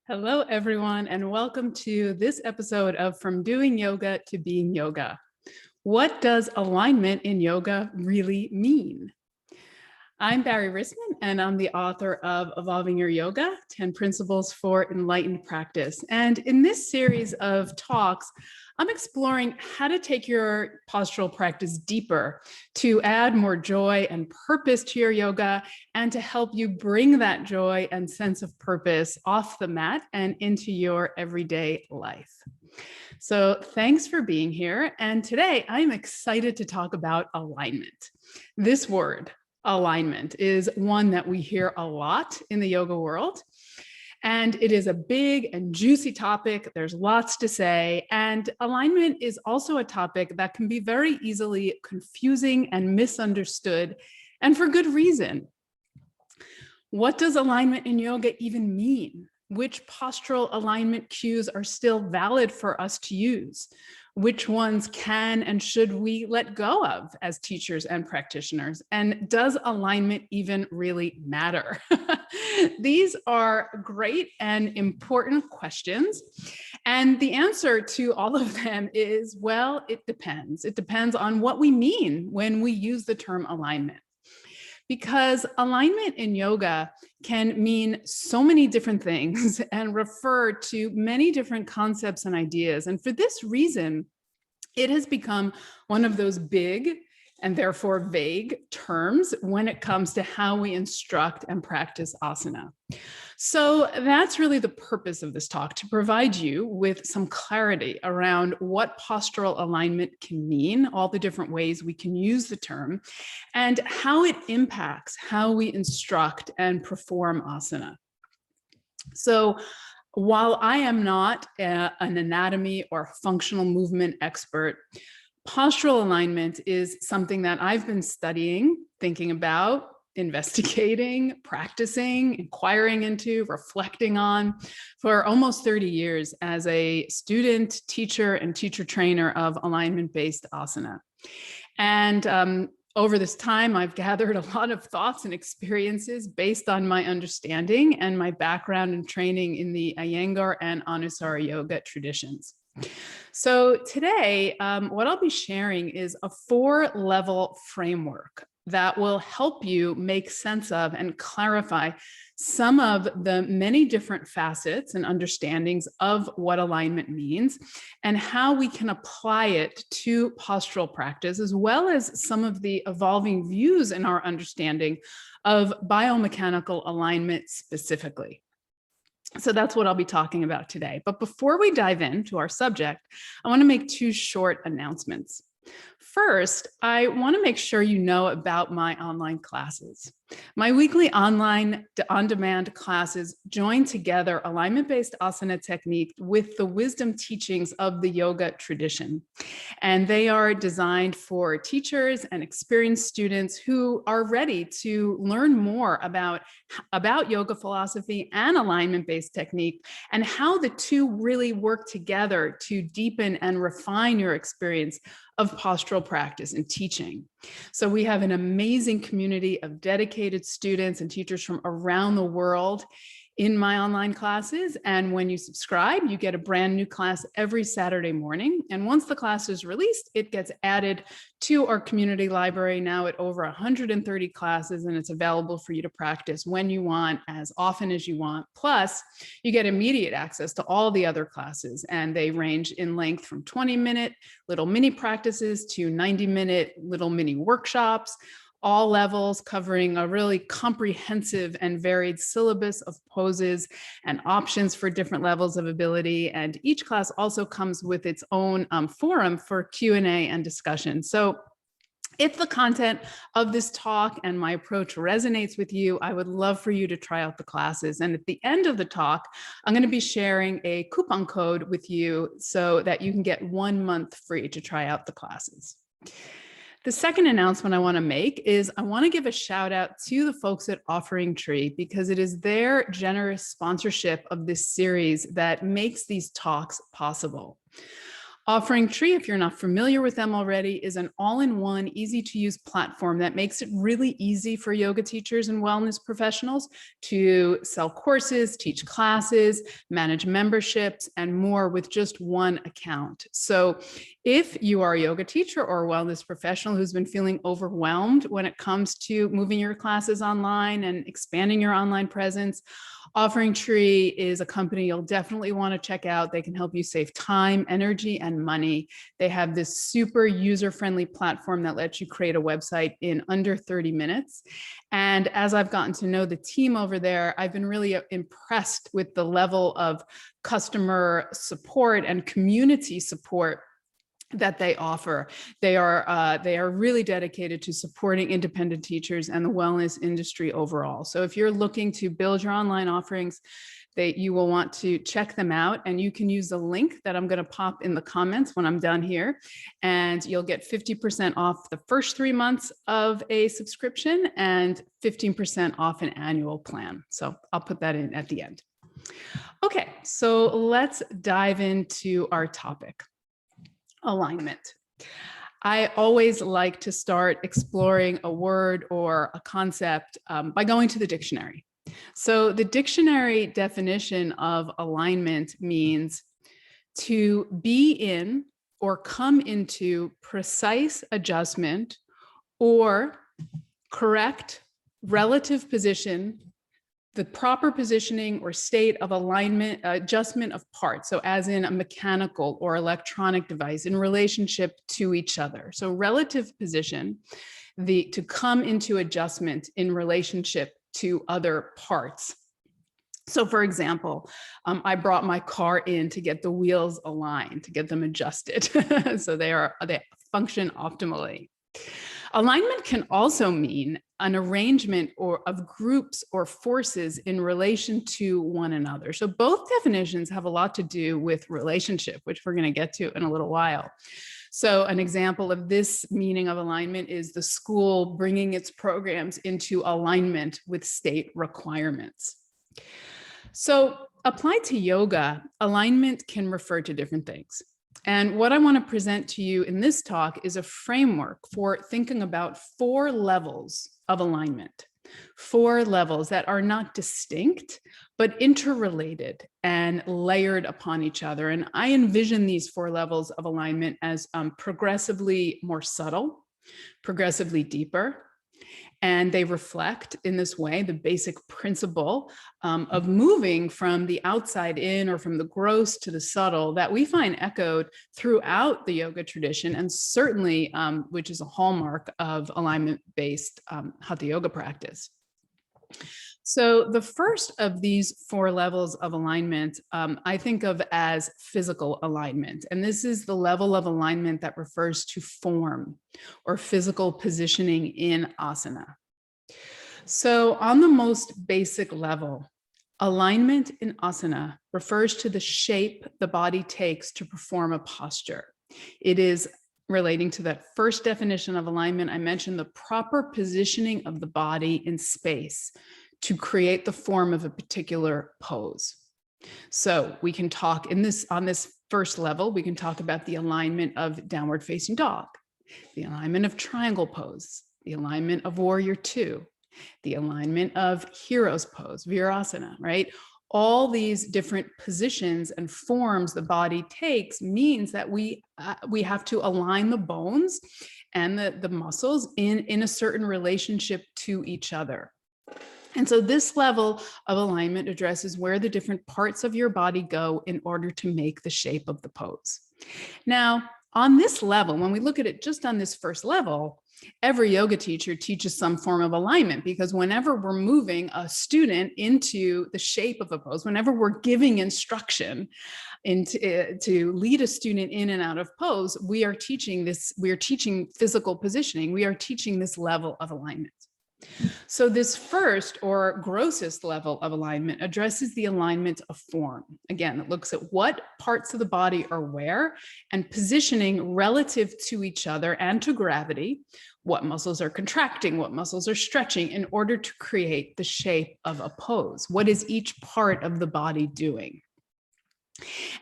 Hello, everyone, and welcome to this episode of From Doing Yoga to Being Yoga. What does alignment in yoga really mean? I'm Barrie Risman, and I'm the author of Evolving Your Yoga, 10 Principles for Enlightened Practice. And in this series of talks, I'm exploring how to take your postural practice deeper, to add more joy and purpose to your yoga, and to help you bring that joy and sense of purpose off the mat and into your everyday life. So thanks for being here. And today I'm excited to talk about alignment. This word, alignment, is one that we hear a lot in the yoga world. And it is a big and juicy topic. There's lots to say. And alignment is also a topic that can be very easily confusing and misunderstood, and for good reason. What does alignment in yoga even mean? Which postural alignment cues are still valid for us to use? Which ones can and should we let go of as teachers and practitioners? And does alignment even really matter? These are great and important questions. And the answer to all of them is, well, it depends. It depends on what we mean when we use the term alignment. Because alignment in yoga can mean so many different things and refer to many different concepts and ideas. And for this reason, it has become one of those big and therefore vague terms when it comes to how we instruct and practice asana. So that's really the purpose of this talk, to provide you with some clarity around what postural alignment can mean, all the different ways we can use the term, and how it impacts how we instruct and perform asana. So while I am not an anatomy or functional movement expert, postural alignment is something that I've been studying, thinking about, investigating, practicing, inquiring into, reflecting on for almost 30 years as a student, teacher, and teacher trainer of alignment-based asana. And over this time, I've gathered a lot of thoughts and experiences based on my understanding and my background and training in the Iyengar and Anusara yoga traditions. So today, what I'll be sharing is a 4-level framework that will help you make sense of and clarify some of the many different facets and understandings of what alignment means and how we can apply it to postural practice, as well as some of the evolving views in our understanding of biomechanical alignment specifically. So that's what I'll be talking about today. But before we dive into our subject, I want to make 2 short announcements. First, I want to make sure you know about my online classes. My weekly online on-demand classes join together alignment-based asana technique with the wisdom teachings of the yoga tradition. And they are designed for teachers and experienced students who are ready to learn more about yoga philosophy and alignment-based technique, and how the two really work together to deepen and refine your experience of postural practice and teaching. So we have an amazing community of dedicated students and teachers from around the world in my online classes. And when you subscribe, you get a brand new class every Saturday morning. And once the class is released, it gets added to our community library now at over 130 classes, and it's available for you to practice when you want, as often as you want. Plus, you get immediate access to all the other classes, and they range in length from 20-minute little mini practices to 90-minute little mini workshops, all levels, covering a really comprehensive and varied syllabus of poses and options for different levels of ability. And each class also comes with its own forum for Q&A and discussion. So if the content of this talk and my approach resonates with you, I would love for you to try out the classes. And at the end of the talk, I'm going to be sharing a coupon code with you so that you can get 1 month free to try out the classes. The second announcement I want to make is I want to give a shout out to the folks at Offering Tree, because it is their generous sponsorship of this series that makes these talks possible. Offering Tree, if you're not familiar with them already, is an all-in-one, easy-to-use platform that makes it really easy for yoga teachers and wellness professionals to sell courses, teach classes, manage memberships, and more with just one account. So if you are a yoga teacher or a wellness professional who's been feeling overwhelmed when it comes to moving your classes online and expanding your online presence, Offering Tree is a company you'll definitely want to check out. They can help you save time, energy, and money. They have this super user-friendly platform that lets you create a website in under 30 minutes. And as I've gotten to know the team over there, I've been really impressed with the level of customer support and community support that they offer. They are really dedicated to supporting independent teachers and the wellness industry overall. So if you're looking to build your online offerings, you will want to check them out, and you can use the link that I'm going to pop in the comments when I'm done here, and you'll get 50% off the first 3 months of a subscription and 15% off an annual plan. So I'll put that in at the end. Okay, so let's dive into our topic. Alignment. I always like to start exploring a word or a concept by going to the dictionary. So the dictionary definition of alignment means to be in or come into precise adjustment or correct relative position, the proper positioning or state of alignment, adjustment of parts. So as in a mechanical or electronic device in relationship to each other. So relative position, to come into adjustment in relationship to other parts. So for example, I brought my car in to get the wheels aligned, to get them adjusted. So they function optimally. Alignment can also mean an arrangement of groups or forces in relation to one another. So both definitions have a lot to do with relationship, which we're going to get to in a little while. So an example of this meaning of alignment is the school bringing its programs into alignment with state requirements. So applied to yoga, alignment can refer to different things. And what I want to present to you in this talk is a framework for thinking about 4 levels of alignment, 4 levels that are not distinct, but interrelated and layered upon each other. And I envision these 4 levels of alignment as progressively more subtle, progressively deeper, and they reflect in this way the basic principle of moving from the outside in or from the gross to the subtle that we find echoed throughout the yoga tradition, and certainly which is a hallmark of alignment-based hatha yoga practice. So the first of these 4 levels of alignment, I think of as physical alignment. And this is the level of alignment that refers to form or physical positioning in asana. So on the most basic level, alignment in asana refers to the shape the body takes to perform a posture. It is relating to that first definition of alignment. I mentioned the proper positioning of the body in space to create the form of a particular pose. So we can talk on this first level, we can talk about the alignment of downward facing dog, the alignment of triangle pose, the alignment of warrior 2, the alignment of hero's pose, virasana, right? All these different positions and forms the body takes means that we have to align the bones and the muscles in a certain relationship to each other. And so this level of alignment addresses where the different parts of your body go in order to make the shape of the pose. Now, on this level, when we look at it just on this first level, every yoga teacher teaches some form of alignment, because whenever we're moving a student into the shape of a pose, whenever we're giving instruction to lead a student in and out of pose, we are teaching physical positioning. We are teaching this level of alignment. So this first or grossest level of alignment addresses the alignment of form. Again, it looks at what parts of the body are where and positioning relative to each other and to gravity, what muscles are contracting, what muscles are stretching in order to create the shape of a pose. What is each part of the body doing?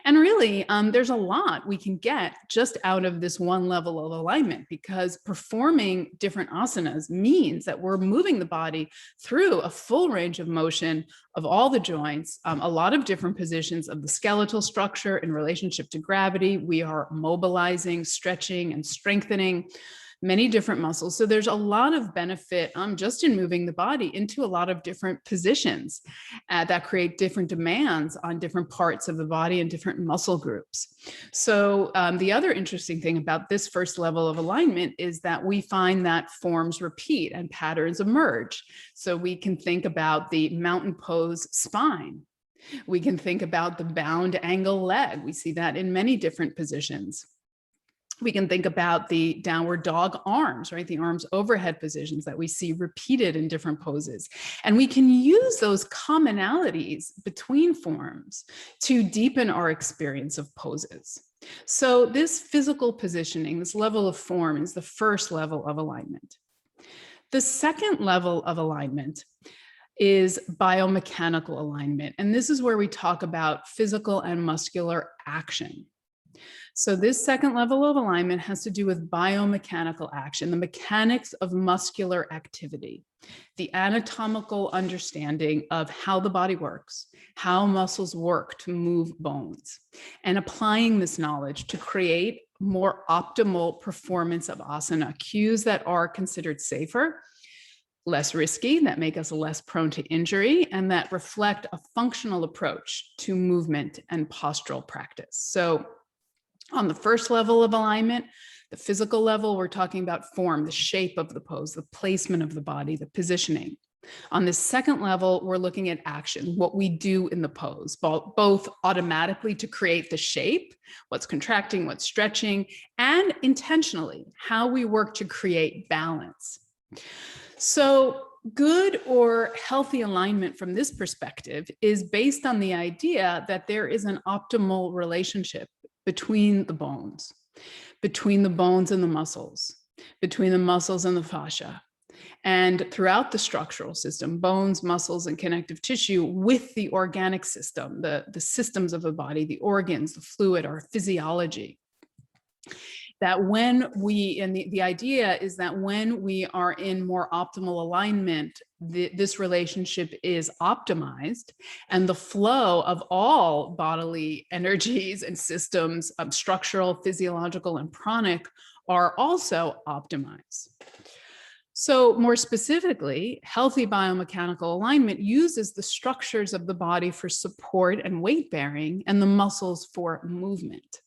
And really, there's a lot we can get just out of this one level of alignment, because performing different asanas means that we're moving the body through a full range of motion of all the joints, a lot of different positions of the skeletal structure in relationship to gravity. We are mobilizing, stretching, and strengthening many different muscles. So there's a lot of benefit just in moving the body into a lot of different positions that create different demands on different parts of the body and different muscle groups. So the other interesting thing about this first level of alignment is that we find that forms repeat and patterns emerge. So we can think about the mountain pose spine. We can think about the bound angle leg. We see that in many different positions. We can think about the downward dog arms, right? The arms overhead positions that we see repeated in different poses. And we can use those commonalities between forms to deepen our experience of poses. So this physical positioning, this level of form, is the first level of alignment. The second level of alignment is biomechanical alignment. And this is where we talk about physical and muscular action. So this second level of alignment has to do with biomechanical action, the mechanics of muscular activity, the anatomical understanding of how the body works, how muscles work to move bones, and applying this knowledge to create more optimal performance of asana, cues that are considered safer, less risky, that make us less prone to injury, and that reflect a functional approach to movement and postural practice. So on the first level of alignment, the physical level, we're talking about form, the shape of the pose, the placement of the body, the positioning. On the second level, we're looking at action, what we do in the pose, both automatically to create the shape, what's contracting, what's stretching, and intentionally, how we work to create balance. So good or healthy alignment from this perspective is based on the idea that there is an optimal relationship between the bones and the muscles, between the muscles and the fascia, and throughout the structural system, bones, muscles, and connective tissue, with the organic system, the systems of the body, the organs, the fluid, our physiology. That when we, and the idea is that when we are in more optimal alignment, this relationship is optimized, and the flow of all bodily energies and systems, structural, physiological, and pranic, are also optimized. So more specifically, healthy biomechanical alignment uses the structures of the body for support and weight bearing, and the muscles for movement.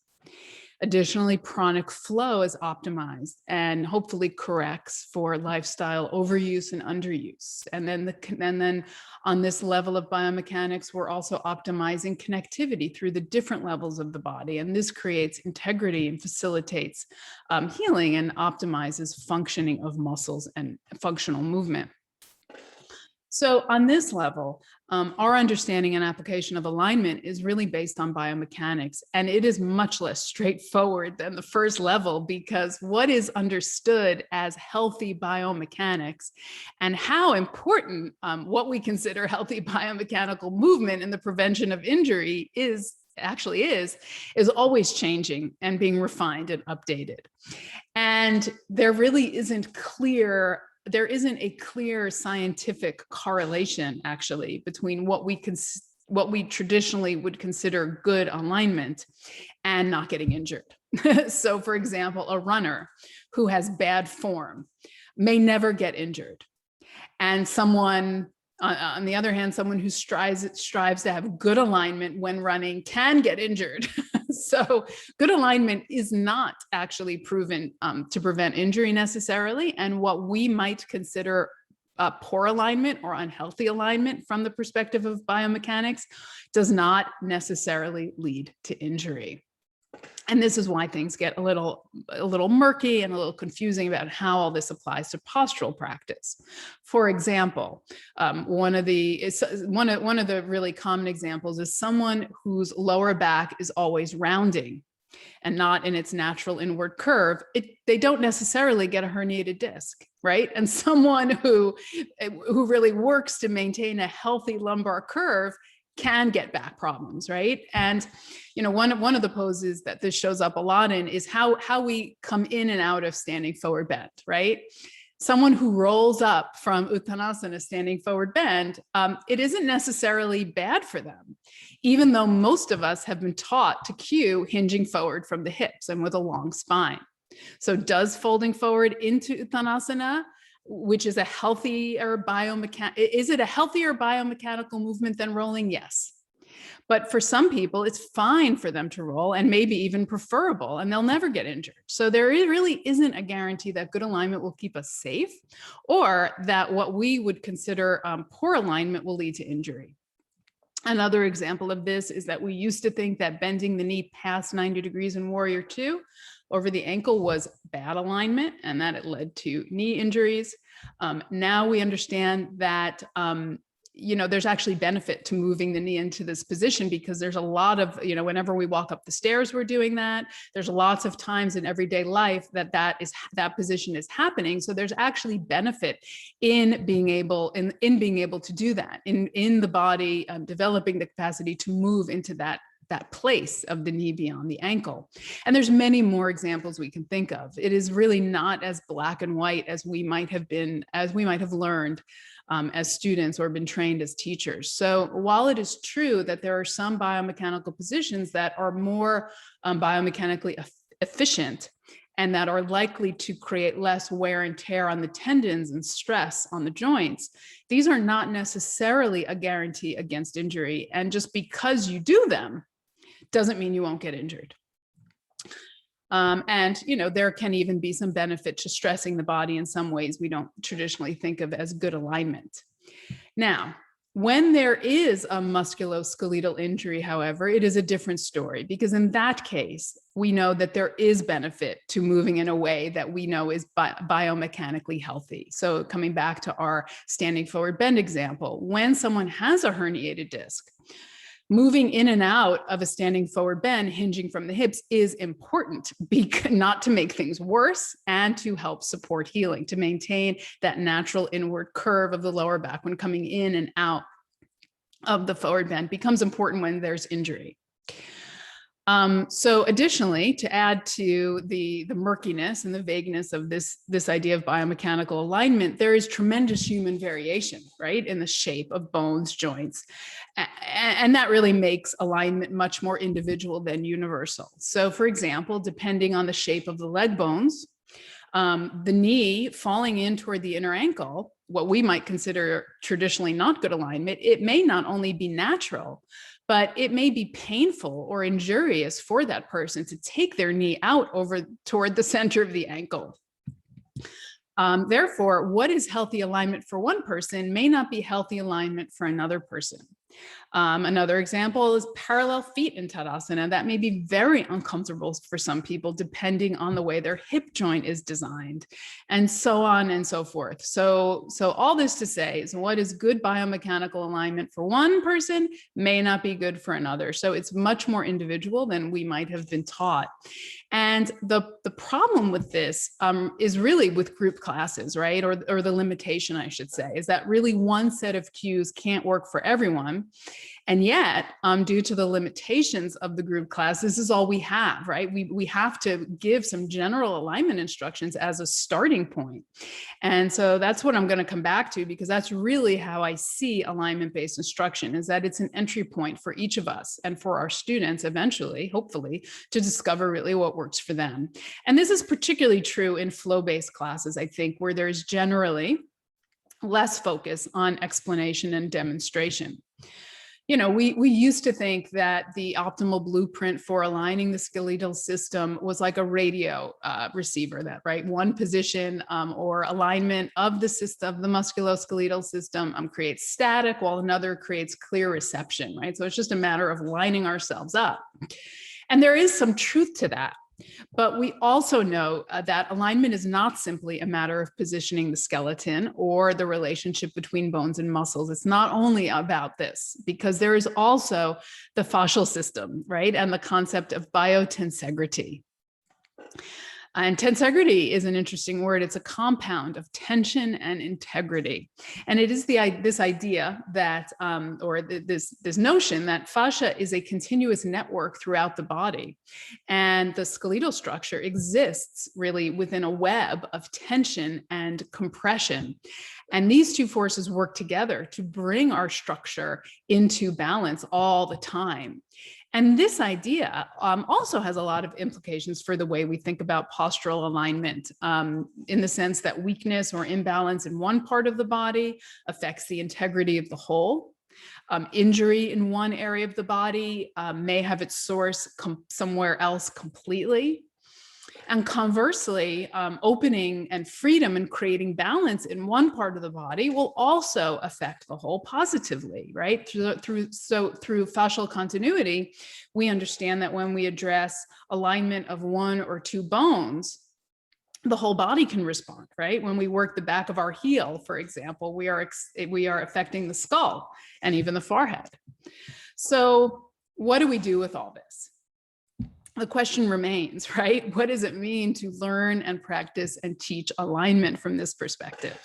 Additionally, pranic flow is optimized and hopefully corrects for lifestyle overuse and underuse. And then on this level of biomechanics, we're also optimizing connectivity through the different levels of the body. And this creates integrity and facilitates healing and optimizes functioning of muscles and functional movement. So on this level, our understanding and application of alignment is really based on biomechanics, and it is much less straightforward than the first level, because what is understood as healthy biomechanics and how important what we consider healthy biomechanical movement in the prevention of injury is always changing and being refined and updated. And there really isn't a clear scientific correlation, actually, between what we traditionally would consider good alignment and not getting injured. So, for example, a runner who has bad form may never get injured. And someone, on the other hand, someone who strives to have good alignment when running can get injured. So good alignment is not actually proven to prevent injury necessarily. And what we might consider poor alignment or unhealthy alignment from the perspective of biomechanics does not necessarily lead to injury. And this is why things get a little murky and a little confusing about how all this applies to postural practice. For example, one of the really common examples is someone whose lower back is always rounding and not in its natural inward curve. They don't necessarily get a herniated disc, right? And someone who really works to maintain a healthy lumbar curve can get back problems, right? And one of the poses that this shows up a lot in is how we come in and out of standing forward bend, right? Someone who rolls up from Uttanasana, standing forward bend, it isn't necessarily bad for them, even though most of us have been taught to cue hinging forward from the hips and with a long spine. So does folding forward into Uttanasana, which is a healthier biomechanical movement than rolling? Yes. But for some people, it's fine for them to roll and maybe even preferable, and they'll never get injured. So there really isn't a guarantee that good alignment will keep us safe, or that what we would consider poor alignment will lead to injury. Another example of this is that we used to think that bending the knee past 90 degrees in Warrior Two over the ankle was bad alignment and that it led to knee injuries. Now we understand that there's actually benefit to moving the knee into this position, because there's a lot of, whenever we walk up the stairs, we're doing that. There's lots of times in everyday life that position is happening. So there's actually benefit in being able to do that, in the body, developing the capacity to move into that place of the knee beyond the ankle. And there's many more examples we can think of. It is really not as black and white as we might have learned as students or been trained as teachers. So while it is true that there are some biomechanical positions that are more biomechanically efficient and that are likely to create less wear and tear on the tendons and stress on the joints, these are not necessarily a guarantee against injury. And just because you do them doesn't mean you won't get injured. There can even be some benefit to stressing the body in some ways we don't traditionally think of as good alignment. Now, when there is a musculoskeletal injury, however, it is a different story, because in that case, we know that there is benefit to moving in a way that we know is biomechanically healthy. So coming back to our standing forward bend example, when someone has a herniated disc, moving in and out of a standing forward bend, hinging from the hips, is important, not to make things worse and to help support healing, to maintain that natural inward curve of the lower back when coming in and out of the forward bend becomes important when there's injury. So additionally, to add to the murkiness and the vagueness of this idea of biomechanical alignment, there is tremendous human variation, right, in the shape of bones, joints. And that really makes alignment much more individual than universal. So for example, depending on the shape of the leg bones, the knee falling in toward the inner ankle, what we might consider traditionally not good alignment, it may not only be natural, but it may be painful or injurious for that person to take their knee out over toward the center of the ankle. Therefore, what is healthy alignment for one person may not be healthy alignment for another person. Another example is parallel feet in Tadasana. That may be very uncomfortable for some people, depending on the way their hip joint is designed, and so on and so forth. So all this to say is, what is good biomechanical alignment for one person may not be good for another. So it's much more individual than we might have been taught. And the problem with this is really with group classes, right? Or the limitation, I should say, is that really one set of cues can't work for everyone. And yet, due to the limitations of the group class, this is all we have, right? We have to give some general alignment instructions as a starting point. And so that's what I'm going to come back to, because that's really how I see alignment-based instruction, is that it's an entry point for each of us and for our students eventually, hopefully, to discover really what works for them. And this is particularly true in flow-based classes, I think, where there's generally less focus on explanation and demonstration. We used to think that the optimal blueprint for aligning the skeletal system was like a radio receiver, that right, one position or alignment of the system, of the musculoskeletal system, creates static, while another creates clear reception, right? So it's just a matter of lining ourselves up. And there is some truth to that. But we also know that alignment is not simply a matter of positioning the skeleton or the relationship between bones and muscles. It's not only about this, because there is also the fascial system, right? And the concept of biotensegrity. And tensegrity is an interesting word. It's a compound of tension and integrity. And it is this idea that, this notion that fascia is a continuous network throughout the body. And the skeletal structure exists really within a web of tension and compression. And these two forces work together to bring our structure into balance all the time. And this idea also has a lot of implications for the way we think about postural alignment, in the sense that weakness or imbalance in one part of the body affects the integrity of the whole. Injury in one area of the body may have its source somewhere else completely. And conversely, opening and freedom and creating balance in one part of the body will also affect the whole positively, right? Through fascial continuity, we understand that when we address alignment of one or two bones, the whole body can respond, right? When we work the back of our heel, for example, we are affecting the skull and even the forehead. So what do we do with all this? The question remains, right? What does it mean to learn and practice and teach alignment from this perspective?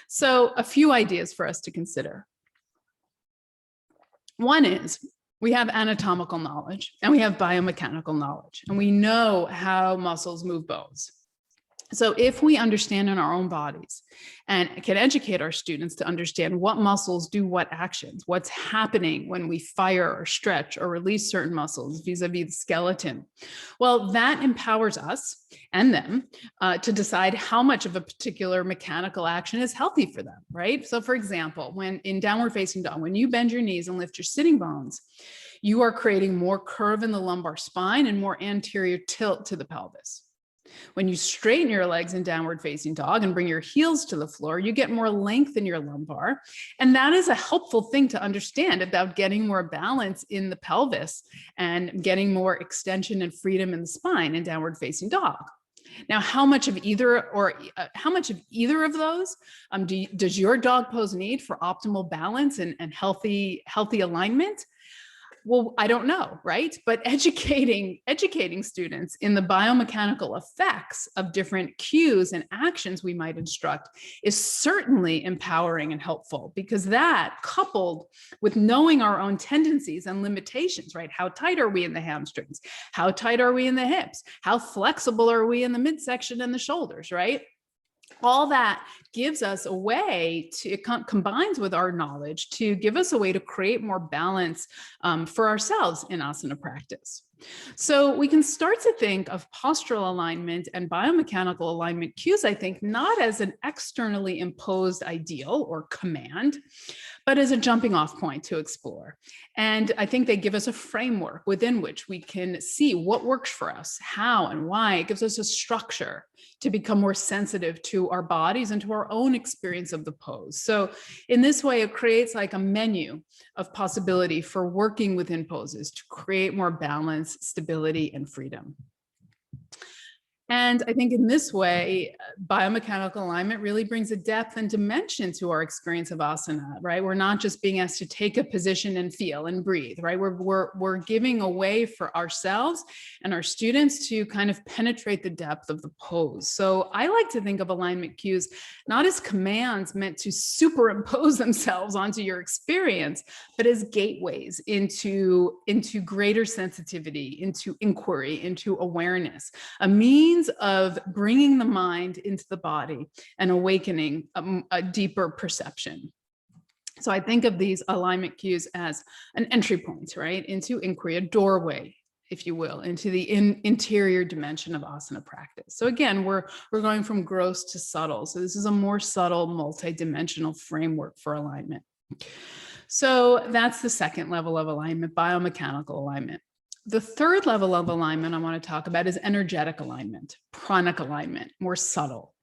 So a few ideas for us to consider. One is we have anatomical knowledge and we have biomechanical knowledge, and we know how muscles move bones. So if we understand in our own bodies and can educate our students to understand what muscles do what actions, what's happening when we fire or stretch or release certain muscles vis-a-vis the skeleton, well, that empowers us and them to decide how much of a particular mechanical action is healthy for them, right? So for example, when in downward facing dog, when you bend your knees and lift your sitting bones, you are creating more curve in the lumbar spine and more anterior tilt to the pelvis. When you straighten your legs in downward facing dog and bring your heels to the floor, you get more length in your lumbar. And that is a helpful thing to understand about getting more balance in the pelvis and getting more extension and freedom in the spine in downward facing dog. Now, how much of either of those does your dog pose need for optimal balance and healthy alignment? Well, I don't know, right? But educating students in the biomechanical effects of different cues and actions we might instruct is certainly empowering and helpful, because that, coupled with knowing our own tendencies and limitations, right? How tight are we in the hamstrings? How tight are we in the hips? How flexible are we in the midsection and the shoulders, right? All that gives us a way to, it combines with our knowledge to give us a way to create more balance for ourselves in asana practice. So we can start to think of postural alignment and biomechanical alignment cues, I think, not as an externally imposed ideal or command, but as a jumping off point to explore. And I think they give us a framework within which we can see what works for us, how and why. It gives us a structure to become more sensitive to our bodies and to our own experience of the pose. So in this way, it creates like a menu of possibility for working within poses to create more balance, stability, and freedom. And I think in this way, biomechanical alignment really brings a depth and dimension to our experience of asana, right? We're not just being asked to take a position and feel and breathe, right? We're giving a way for ourselves and our students to kind of penetrate the depth of the pose. So I like to think of alignment cues not as commands meant to superimpose themselves onto your experience, but as gateways into greater sensitivity, into inquiry, into awareness, a means of bringing the mind into the body and awakening a deeper perception. So I think of these alignment cues as an entry point, right, into inquiry, a doorway, if you will, into the interior dimension of asana practice. So again, we're going from gross to subtle. So this is a more subtle, multidimensional framework for alignment. So that's the second level of alignment, biomechanical alignment. The third level of alignment I want to talk about is energetic alignment, pranic alignment, more subtle.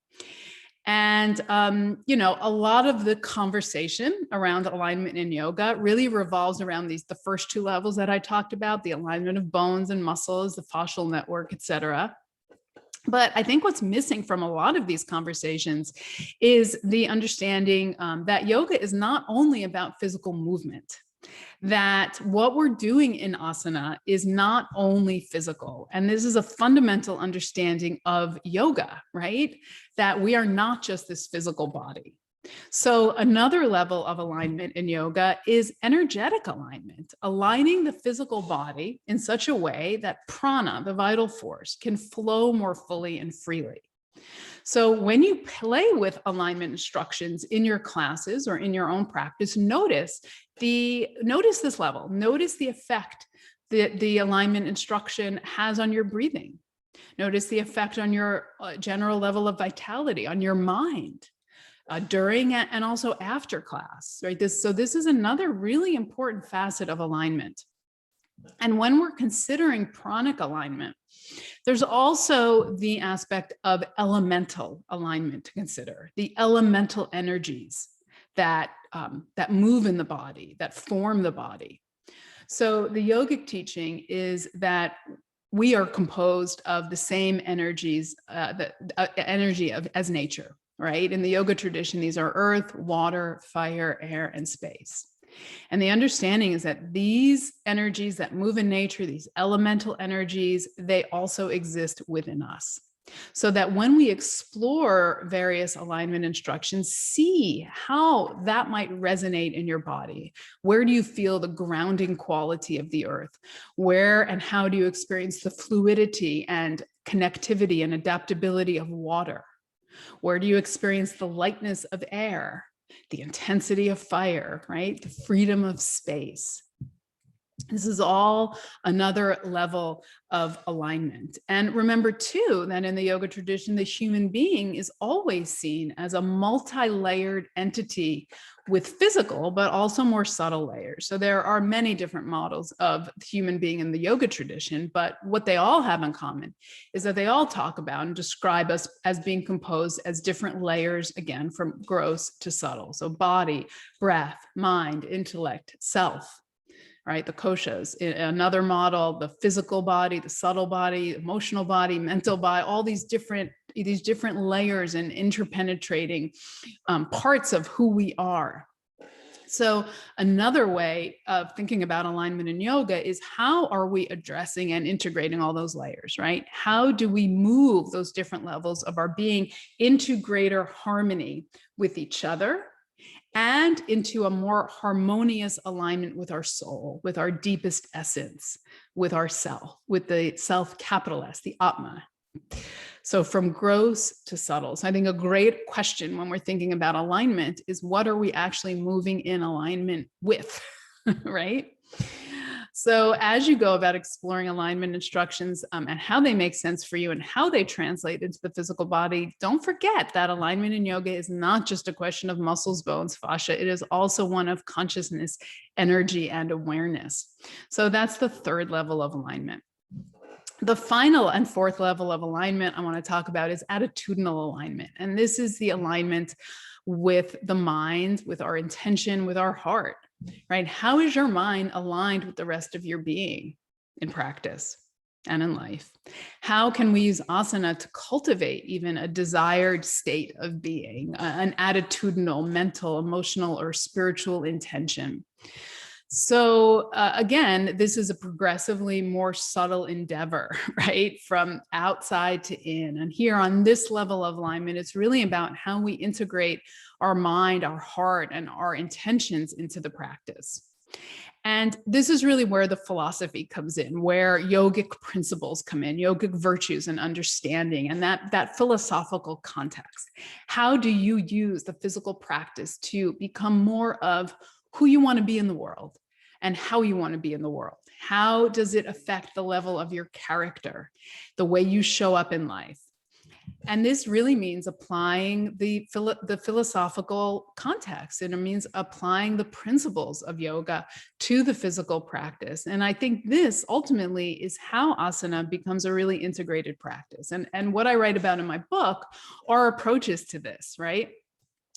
And, a lot of the conversation around alignment in yoga really revolves around the first two levels that I talked about, the alignment of bones and muscles, the fascial network, et cetera. But I think what's missing from a lot of these conversations is the understanding that yoga is not only about physical movement. that what we're doing in asana is not only physical. And this is a fundamental understanding of yoga, right? That we are not just this physical body. So another level of alignment in yoga is energetic alignment, aligning the physical body in such a way that prana, the vital force, can flow more fully and freely. So when you play with alignment instructions in your classes or in your own practice, notice this level, notice the effect that the alignment instruction has on your breathing. Notice the effect on your general level of vitality, on your mind. During and also after class, right? So this is another really important facet of alignment. And when we're considering pranic alignment, there's also the aspect of elemental alignment to consider, the elemental energies that move in the body, that form the body. So the yogic teaching is that we are composed of the same energies, energy as nature. Right? In the yoga tradition, these are earth, water, fire, air, and space. And the understanding is that these energies that move in nature, these elemental energies, they also exist within us. So that when we explore various alignment instructions, see how that might resonate in your body. Where do you feel the grounding quality of the earth? Where and how do you experience the fluidity and connectivity and adaptability of water? Where do you experience the lightness of air, the intensity of fire, right? The freedom of space. This is all another level of alignment. And remember too, that in the yoga tradition, the human being is always seen as a multi-layered entity with physical, but also more subtle layers. So there are many different models of the human being in the yoga tradition, but what they all have in common is that they all talk about and describe us as being composed as different layers, again, from gross to subtle. So body, breath, mind, intellect, self. Right, the koshas. In another model, the physical body, the subtle body, emotional body, mental body, all these different layers and interpenetrating parts of who we are. So another way of thinking about alignment in yoga is how are we addressing and integrating all those layers, right? How do we move those different levels of our being into greater harmony with each other and into a more harmonious alignment with our soul, with our deepest essence, with our self, with the self, capital S, the Atma. So from gross to subtle. So I think a great question when we're thinking about alignment is what are we actually moving in alignment with, right? So as you go about exploring alignment instructions and how they make sense for you and how they translate into the physical body, don't forget that alignment in yoga is not just a question of muscles, bones, fascia. It is also one of consciousness, energy, and awareness. So that's the third level of alignment. The final and fourth level of alignment I want to talk about is attitudinal alignment. And this is the alignment with the mind, with our intention, with our heart. Right? How is your mind aligned with the rest of your being in practice and in life? How can we use asana to cultivate even a desired state of being, an attitudinal, mental, emotional, or spiritual intention? So again, this is a progressively more subtle endeavor, right? From outside to in. And here on this level of alignment, it's really about how we integrate our mind, our heart, and our intentions into the practice. And this is really where the philosophy comes in, where yogic principles come in, yogic virtues and understanding, and that philosophical context. How do you use the physical practice to become more of who you want to be in the world and how you want to be in the world? How does it affect the level of your character, the way you show up in life? And this really means applying the philosophical context, and it means applying the principles of yoga to the physical practice. And I think this ultimately is how asana becomes a really integrated practice. And what I write about in my book are approaches to this, right?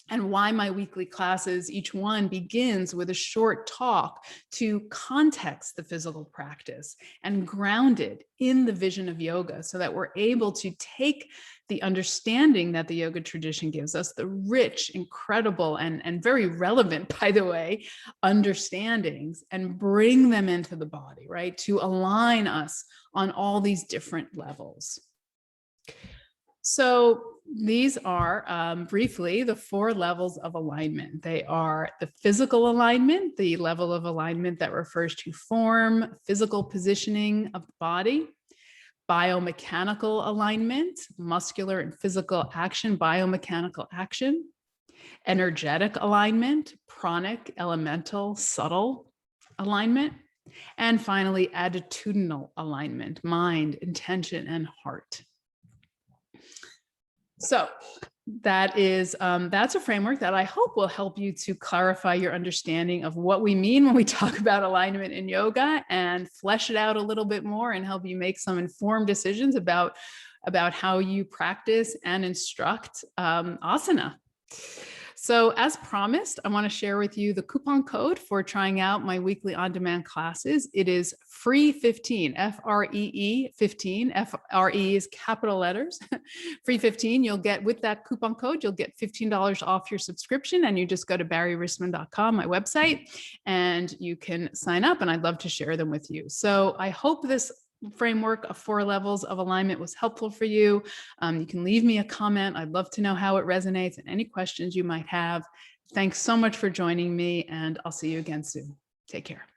and why my weekly classes, each one begins with a short talk to context the physical practice and ground it in the vision of yoga so that we're able to take the understanding that the yoga tradition gives us, the rich, incredible, and very relevant, by the way, understandings, and bring them into the body, right? To align us on all these different levels. So these are briefly the 4 levels of alignment. They are the physical alignment, the level of alignment that refers to form, physical positioning of the body; biomechanical alignment, muscular and physical action, biomechanical action; energetic alignment, pranic, elemental, subtle alignment; and finally, attitudinal alignment, mind, intention, and heart. So that's a framework that I hope will help you to clarify your understanding of what we mean when we talk about alignment in yoga, and flesh it out a little bit more and help you make some informed decisions about how you practice and instruct asana. So as promised, I want to share with you the coupon code for trying out my weekly on-demand classes. It is FREE15, F-R-E-E 15, F-R-E is capital letters, FREE15. You'll get, with that coupon code, you'll get $15 off your subscription, and you just go to barrierisman.com, my website, and you can sign up, and I'd love to share them with you. So I hope this framework of 4 levels of alignment was helpful for you. You can leave me a comment. I'd love to know how it resonates and any questions you might have. Thanks so much for joining me, and I'll see you again soon. Take care.